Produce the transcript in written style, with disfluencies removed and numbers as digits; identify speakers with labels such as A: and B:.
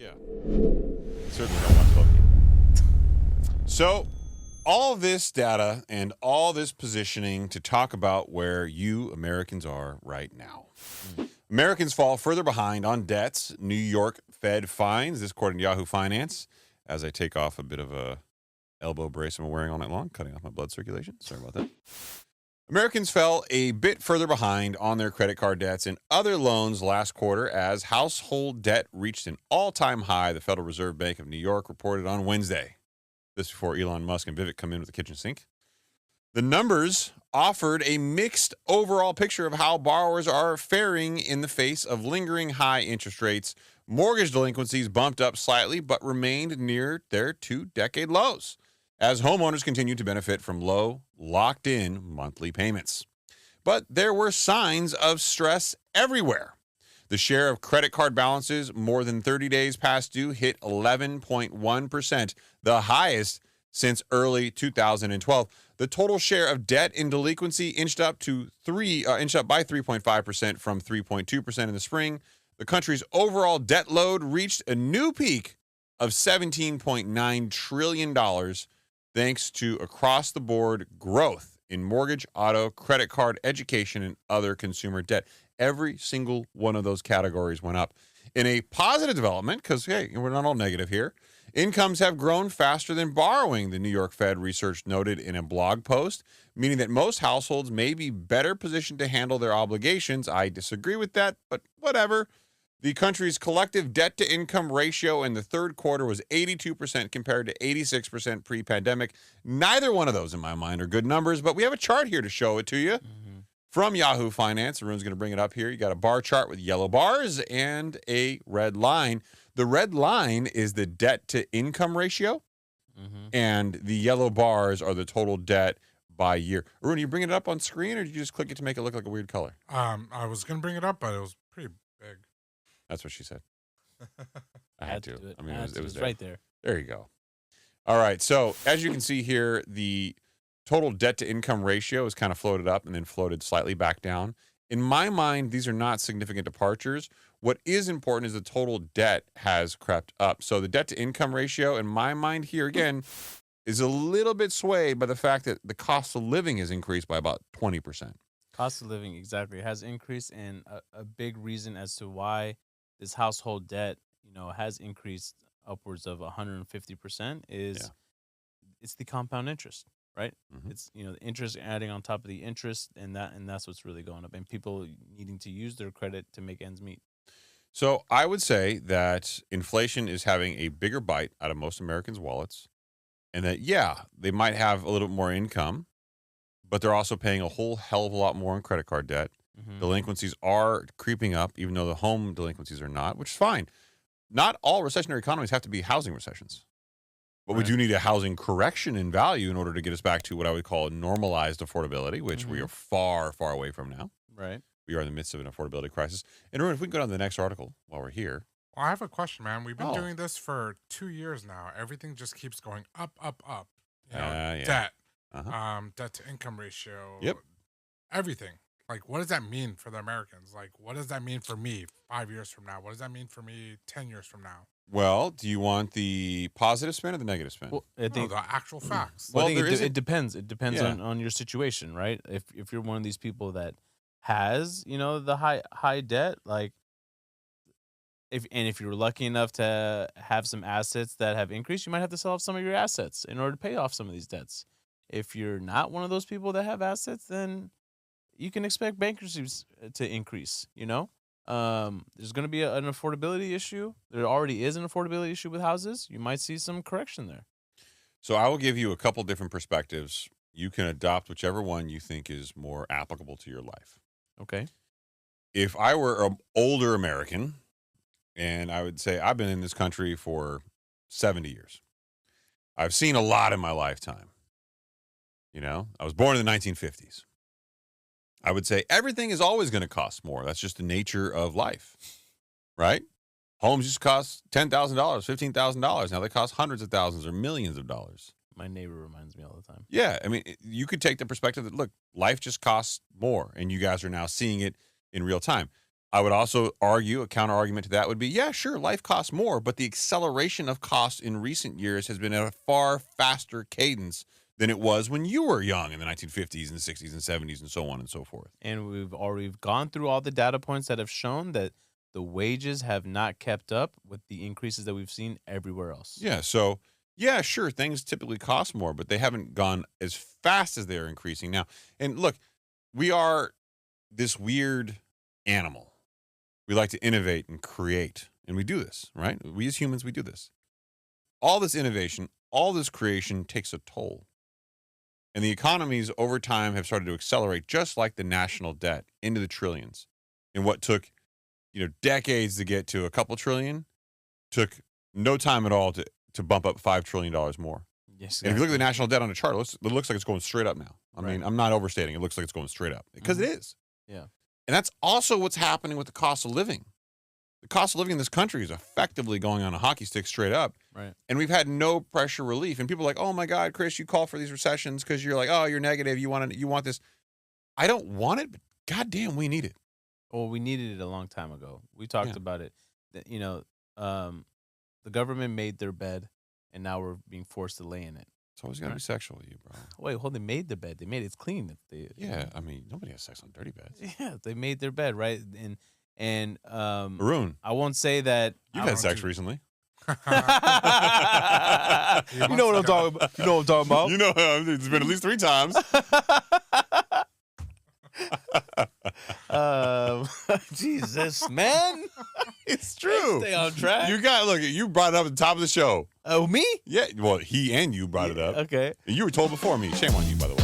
A: Yeah. Certainly don't want to vote you. So, all this data and all this positioning to talk about where you Americans are right now. Americans fall further behind on debts. New York Fed fines, this according to Yahoo Finance, as I take off a bit of a elbow brace I'm wearing all night long, cutting off my blood circulation. Sorry about that. Americans fell a bit further behind on their credit card debts and other loans last quarter as household debt reached an all-time high, the Federal Reserve Bank of New York reported on Wednesday. This before Elon Musk and Vivek come in with the kitchen sink. The numbers offered a mixed overall picture of how borrowers are faring in the face of lingering high interest rates. Mortgage delinquencies bumped up slightly but remained near their 2-decade lows as homeowners continue to benefit from low, locked-in monthly payments. But there were signs of stress everywhere. The share of credit card balances more than 30 days past due hit 11.1%, the highest since early 2012. The total share of debt in delinquency inched up by 3.5% from 3.2% in the spring. The country's overall debt load reached a new peak of $17.9 trillion, thanks to across-the-board growth in mortgage, auto, credit card, education, and other consumer debt. Every single one of those categories went up. In a positive development, because, hey, we're not all negative here, incomes have grown faster than borrowing, the New York Fed research noted in a blog post, meaning that most households may be better positioned to handle their obligations. I disagree with that, but whatever. The country's collective debt-to-income ratio in the third quarter was 82% compared to 86% pre-pandemic. Neither one of those, in my mind, are good numbers, but we have a chart here to show it to you from Yahoo Finance. Haroon's going to bring it up here. You got a bar chart with yellow bars and a red line. The red line is the debt-to-income ratio, and the yellow bars are the total debt by year. Haroon, you bring it up on screen, or did you just click it to make it look like a weird color?
B: I was going to bring it up, but it was pretty big.
A: That's what she said. I had to. I mean, it was
C: right there.
A: There you go. All right. So as you can see here, the total debt to income ratio is kind of floated up and then floated slightly back down. In my mind, these are not significant departures. What is important is the total debt has crept up. So the debt to income ratio, in my mind here again, is a little bit swayed by the fact that the cost of living has increased by about 20%.
C: Cost of living, exactly, has increased, and a big reason as to why this household debt, has increased upwards of 150% is it's the compound interest, right? It's the interest adding on top of the interest, and that's what's really going up, and people needing to use their credit to make ends meet.
A: So I would say that inflation is having a bigger bite out of most Americans' wallets, and that they might have a little bit more income, but they're also paying a whole hell of a lot more in credit card debt. Delinquencies are creeping up, even though the home delinquencies are not, which is fine. Not all recessionary economies have to be housing recessions. But we do need a housing correction in value in order to get us back to what I would call normalized affordability, which we are far, far away from now.
C: Right.
A: We are in the midst of an affordability crisis. And Haroon, if we can go down to the next article while we're here.
B: Well, I have a question, man. We've been doing this for 2 years now. Everything just keeps going up, up, up. Debt, debt to income ratio.
A: Yep.
B: Everything. Like, what does that mean for the Americans? Like, what does that mean for me 5 years from now? What does that mean for me 10 years from now?
A: Well, do you want the positive spin or the negative spin?
C: Well, I think
B: the actual facts.
C: Well, I think it depends. It depends on your situation, right? If you're one of these people that has, the high debt, like if you're lucky enough to have some assets that have increased, you might have to sell off some of your assets in order to pay off some of these debts. If you're not one of those people that have assets, then you can expect bankruptcies to increase, There's going to be an affordability issue. There already is an affordability issue with houses. You might see some correction there.
A: So I will give you a couple different perspectives. You can adopt whichever one you think is more applicable to your life.
C: Okay.
A: If I were an older American, and I would say I've been in this country for 70 years. I've seen a lot in my lifetime. I was born in the 1950s. I would say everything is always going to cost more. That's just the nature of life, right? Homes used to cost $10,000, $15,000. Now they cost hundreds of thousands or millions of dollars.
C: My neighbor reminds me all the time.
A: Yeah, I mean, you could take the perspective that, look, life just costs more, and you guys are now seeing it in real time. I would also argue, a counter argument to that would be, yeah, sure, life costs more, but the acceleration of costs in recent years has been at a far faster cadence than it was when you were young in the 1950s and 60s and 70s and so on and so forth.
C: And we've already gone through all the data points that have shown that the wages have not kept up with the increases that we've seen everywhere else.
A: Yeah, so, yeah, sure, things typically cost more, but they haven't gone as fast as they're increasing now. And look, we are this weird animal. We like to innovate and create, and we do this, right? We as humans, we do this. All this innovation, all this creation takes a toll. And the economies over time have started to accelerate, just like the national debt, into the trillions. And what took, decades to get to a couple trillion took no time at all to bump up $5 trillion more.
C: Yes.
A: And if you look at the national debt on a chart, it looks like it's going straight up now. I mean, I'm not overstating. It looks like it's going straight up because it is.
C: Yeah.
A: And that's also what's happening with the cost of living. The cost of living in this country is effectively going on a hockey stick straight up.
C: Right.
A: And we've had no pressure relief. And people are like, oh my God, Chris, you call for these recessions because you're like, oh, you're negative. You want this. I don't want it, but goddamn, we need it.
C: Well, we needed it a long time ago. We talked about it. The government made their bed, and now we're being forced to lay in it.
A: It's always got to be sexual with you, bro.
C: Wait, they made the bed. They made it clean.
A: I mean, nobody has sex on dirty beds.
C: Yeah, they made their bed, right? And
A: Haroon,
C: I won't say that
A: you've had sex recently.
C: You know what I'm talking about. You know what I'm talking about.
A: You know, it's been at least 3 times.
C: Jesus, man.
A: It's true.
C: Stay on track.
A: You brought it up at the top of the show.
C: Oh, me?
A: Yeah, well, he and you brought it up.
C: Okay.
A: You were told before me. Shame on you, by the way.